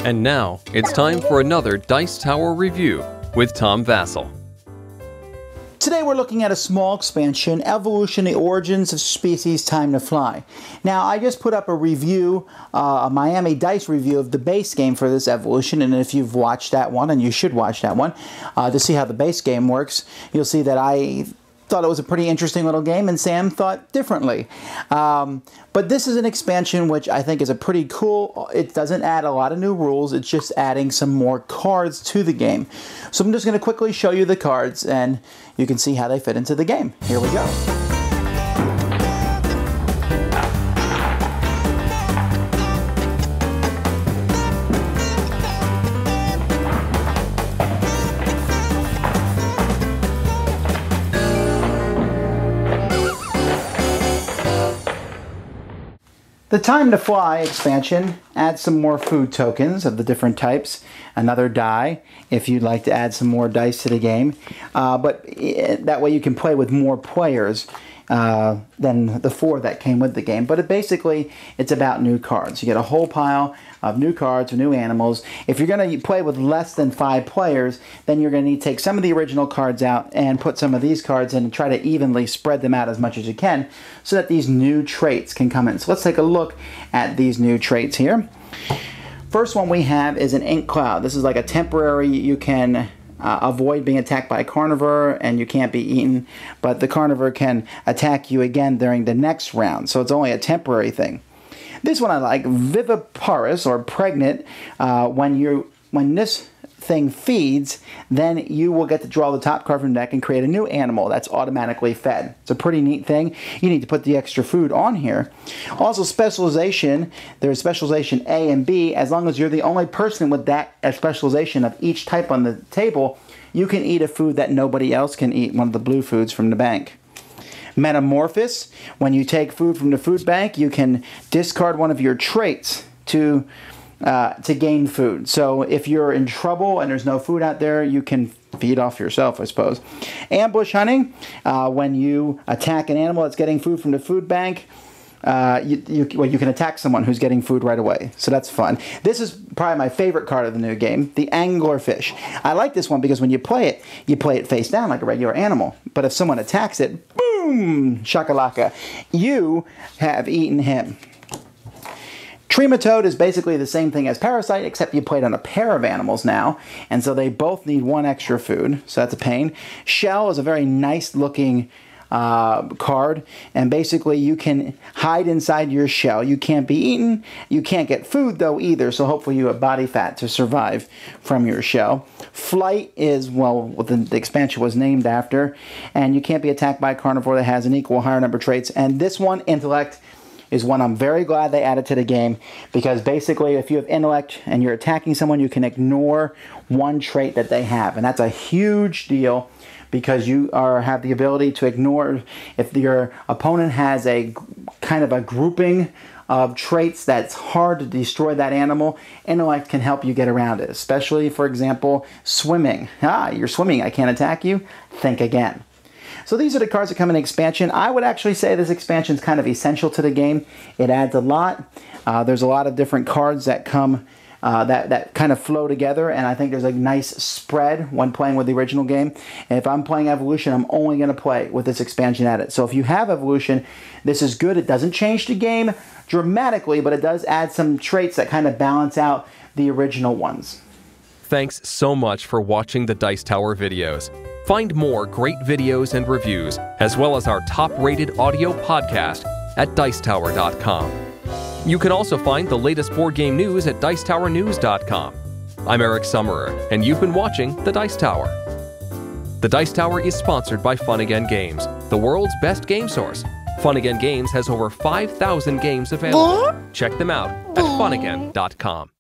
And now, it's time for another Dice Tower review with Tom Vasel. Today we're looking at a small expansion, Evolution: The Origins of Species Time to Fly. Now, I just put up a review, a Miami Dice review of the base game for this Evolution, and if you've watched that one, and you should watch that one, to see how the base game works, you'll see that I thought it was a pretty interesting little game, and Sam thought differently. But this is an expansion which I think is a pretty cool. It doesn't add a lot of new rules, it's just adding some more cards to the game. So I'm just going to quickly show you the cards, and you can see how they fit into the game. Here we go. The Time to Fly expansion adds some more food tokens of the different types, another die if you'd like to add some more dice to the game, but that way you can play with more players than the 4 that came with the game. But basically it's about new cards. You get a whole pile of new cards or new animals. If you're going to play with less than 5 players, then you're going to need to take some of the original cards out and put some of these cards in and try to evenly spread them out as much as you can so that these new traits can come in. So let's take a look at these new traits here. First one we have is an ink cloud. This is like a temporary, you can avoid being attacked by a carnivore and you can't be eaten, but the carnivore can attack you again during the next round, so it's only a temporary thing. This one I like, viviparous or pregnant. When this thing feeds, then you will get to draw the top card from the deck and create a new animal that's automatically fed. It's a pretty neat thing. You need to put the extra food on here. Also, specialization, there's specialization A and B. As long as you're the only person with that specialization of each type on the table, you can eat a food that nobody else can eat, one of the blue foods from the bank. Metamorphosis, when you take food from the food bank, you can discard one of your traits to gain food. So if you're in trouble and there's no food out there, you can feed off yourself, I suppose. Ambush hunting, when you attack an animal that's getting food from the food bank, you can attack someone who's getting food right away. So that's fun. This is probably my favorite card of the new game, the anglerfish. I like this one because when you play it face down like a regular animal. But if someone attacks it, boom, shakalaka, you have eaten him. Trematode is basically the same thing as Parasite, except you play it on a pair of animals now, and so they both need 1 extra food, so that's a pain. Shell is a very nice looking card, and basically you can hide inside your shell. You can't be eaten, you can't get food though either, so hopefully you have body fat to survive from your shell. Flight is, well, what the expansion was named after, and you can't be attacked by a carnivore that has an equal or higher number of traits. And this one, intellect, is one I'm very glad they added to the game, because basically if you have intellect and you're attacking someone, you can ignore 1 trait that they have, and that's a huge deal because you have the ability to ignore if your opponent has a kind of a grouping of traits that's hard to destroy that animal. Intellect can help you get around it, especially, for example, swimming. You're swimming, I can't attack you. Think again. So these are the cards that come in the expansion. I would actually say this expansion is kind of essential to the game. It adds a lot. There's a lot of different cards that come that kind of flow together, and I think there's a nice spread when playing with the original game. And if I'm playing Evolution, I'm only going to play with this expansion added. So if you have Evolution, this is good. It doesn't change the game dramatically, but it does add some traits that kind of balance out the original ones. Thanks so much for watching the Dice Tower videos. Find more great videos and reviews, as well as our top-rated audio podcast at Dicetower.com. You can also find the latest board game news at Dicetowernews.com. I'm Eric Summerer, and you've been watching The Dice Tower. The Dice Tower is sponsored by Fun Again Games, the world's best game source. Fun Again Games has over 5,000 games available. Check them out at funagain.com.